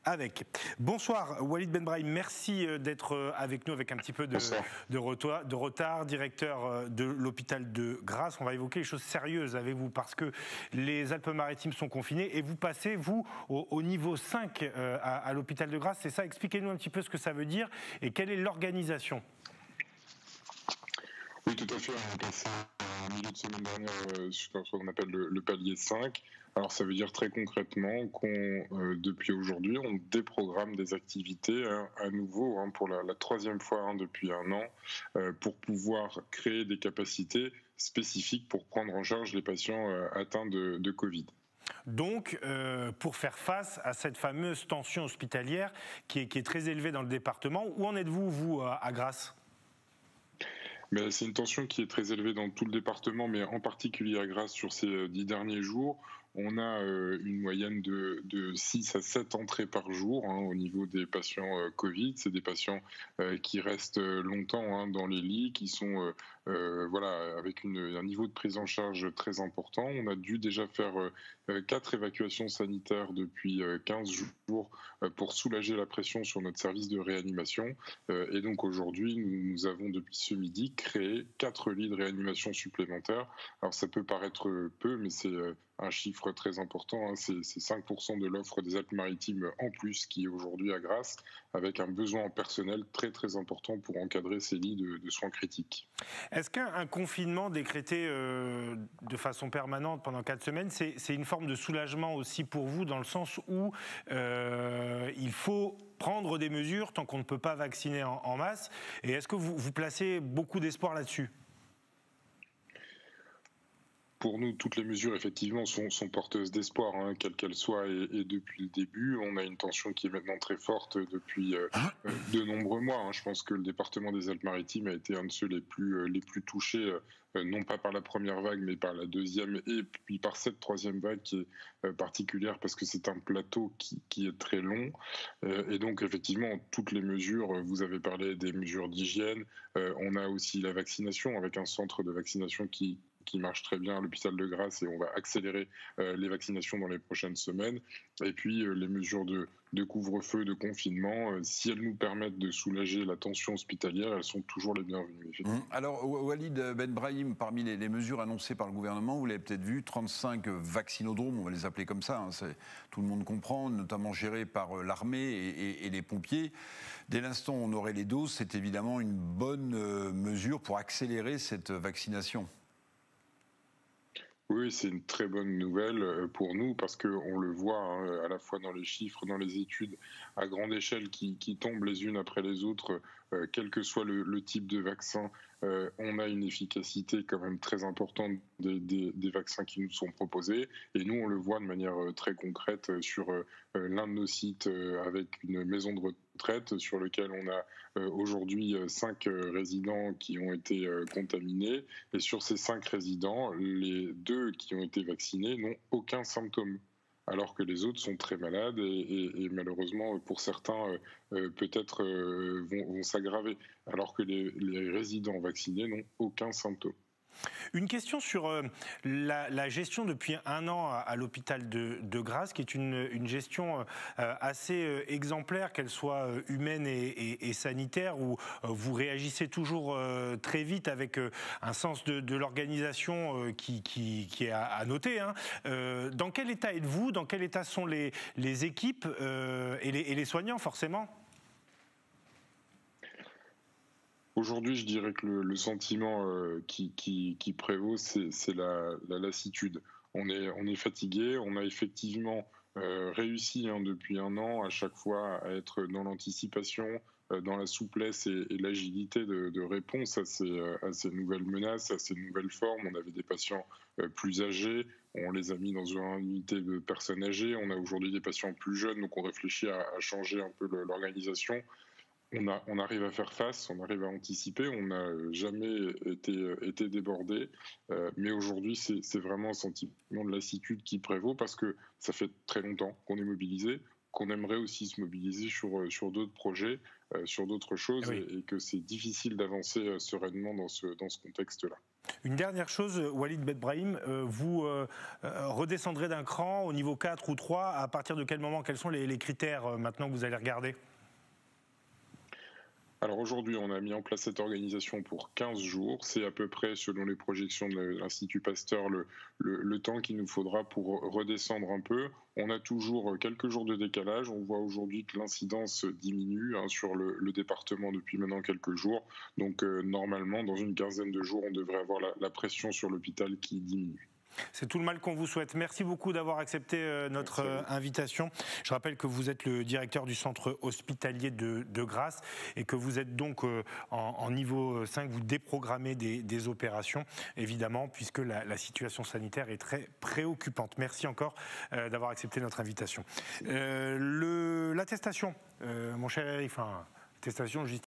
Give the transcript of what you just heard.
avec. Bonsoir Walid Ben Brahim, merci d'être avec nous avec un petit peu de retard, directeur de l'hôpital de Grasse. On va évoquer les choses sérieuses avec vous parce que les Alpes-Maritimes sont confinées et vous passez, vous, au niveau 5 à l'hôpital de Grasse. C'est ça, expliquez-nous un petit peu ce que ça veut dire et quelle est l'organisation. Oui, tout à fait. On est passé en milieu de semaine dernière sur ce qu'on appelle le palier 5. Alors, ça veut dire très concrètement qu'on, depuis aujourd'hui, on déprogramme des activités à nouveau pour la troisième fois depuis un an pour pouvoir créer des capacités spécifiques pour prendre en charge les patients atteints de Covid. Donc, pour faire face à cette fameuse tension hospitalière qui est très élevée dans le département, où en êtes-vous, vous, à Grasse ? Mais c'est une tension qui est très élevée dans tout le département, mais en particulier à Grasse sur ces 10 derniers jours. On a une moyenne de 6 à 7 entrées par jour au niveau des patients Covid. C'est des patients qui restent longtemps dans les lits, qui sont avec un niveau de prise en charge très important. On a dû déjà faire 4 évacuations sanitaires depuis 15 jours pour soulager la pression sur notre service de réanimation. Et donc aujourd'hui, nous avons depuis ce midi créé 4 lits de réanimation supplémentaires. Alors ça peut paraître peu, mais c'est un chiffre très important, c'est 5% de l'offre des Alpes-Maritimes en plus qui est aujourd'hui à Grasse, avec un besoin en personnel très très important pour encadrer ces lits de soins critiques. Est-ce qu'un confinement décrété de façon permanente pendant 4 semaines, c'est une forme de soulagement aussi pour vous, dans le sens où il faut prendre des mesures tant qu'on ne peut pas vacciner en masse, et est-ce que vous placez beaucoup d'espoir là-dessus ? Pour nous, toutes les mesures, effectivement, sont porteuses d'espoir, quelles qu'elles soient, et depuis le début. On a une tension qui est maintenant très forte depuis de nombreux mois. Je pense que le département des Alpes-Maritimes a été un de ceux les plus touchés, non pas par la première vague, mais par la deuxième, et puis par cette troisième vague qui est particulière, parce que c'est un plateau qui est très long. Et donc, effectivement, toutes les mesures, vous avez parlé des mesures d'hygiène, on a aussi la vaccination, avec un centre de vaccination qui marche très bien à l'hôpital de Grasse, et on va accélérer les vaccinations dans les prochaines semaines. Et puis les mesures de couvre-feu, de confinement, si elles nous permettent de soulager la tension hospitalière, elles sont toujours les bienvenues. Alors Walid Ben Brahim, parmi les mesures annoncées par le gouvernement, vous l'avez peut-être vu, 35 vaccinodromes, on va les appeler comme ça, tout le monde comprend, notamment gérés par l'armée et les pompiers. Dès l'instant où on aurait les doses, c'est évidemment une bonne mesure pour accélérer cette vaccination. Oui, c'est une très bonne nouvelle pour nous, parce qu'on le voit à la fois dans les chiffres, dans les études à grande échelle qui tombent les unes après les autres, quel que soit le type de vaccin, on a une efficacité quand même très importante des vaccins qui nous sont proposés. Et nous, on le voit de manière très concrète sur l'un de nos sites avec une maison de retraite sur lequel on a aujourd'hui 5 résidents qui ont été contaminés. Et sur ces 5 résidents, les 2 qui ont été vaccinés n'ont aucun symptôme, alors que les autres sont très malades et malheureusement, pour certains, peut-être vont s'aggraver, alors que les résidents vaccinés n'ont aucun symptôme. Une question sur la gestion depuis un an à l'hôpital de Grasse, qui est une gestion assez exemplaire, qu'elle soit humaine et sanitaire, où vous réagissez toujours très vite avec un sens de l'organisation qui est à noter. Dans quel état êtes-vous ? Dans quel état sont les équipes et les soignants, forcément ? Aujourd'hui, je dirais que le sentiment qui prévaut, c'est la lassitude. On est fatigué, on a effectivement réussi depuis un an à chaque fois à être dans l'anticipation, dans la souplesse et l'agilité de réponse à ces nouvelles menaces, à ces nouvelles formes. On avait des patients plus âgés, on les a mis dans une unité de personnes âgées. On a aujourd'hui des patients plus jeunes, donc on réfléchit à changer un peu l'organisation. On arrive à faire face, on arrive à anticiper, on n'a jamais été débordé, mais aujourd'hui c'est vraiment un sentiment de lassitude qui prévaut, parce que ça fait très longtemps qu'on est mobilisé, qu'on aimerait aussi se mobiliser sur d'autres projets, sur d'autres choses, et que c'est difficile d'avancer sereinement dans ce contexte-là. Une dernière chose, Walid Belbrahim, vous redescendrez d'un cran au niveau 4 ou 3, à partir de quel moment? Quels sont les critères maintenant que vous allez regarder? Alors aujourd'hui, on a mis en place cette organisation pour 15 jours. C'est à peu près, selon les projections de l'Institut Pasteur, le temps qu'il nous faudra pour redescendre un peu. On a toujours quelques jours de décalage. On voit aujourd'hui que l'incidence diminue sur le département depuis maintenant quelques jours. Donc normalement, dans une quinzaine de jours, on devrait avoir la pression sur l'hôpital qui diminue. C'est tout le mal qu'on vous souhaite. Merci beaucoup d'avoir accepté notre invitation. Je rappelle que vous êtes le directeur du centre hospitalier de Grasse et que vous êtes donc en niveau 5, vous déprogrammez des opérations, évidemment, puisque la situation sanitaire est très préoccupante. Merci encore d'avoir accepté notre invitation. L'attestation, mon cher Eric, attestation justice.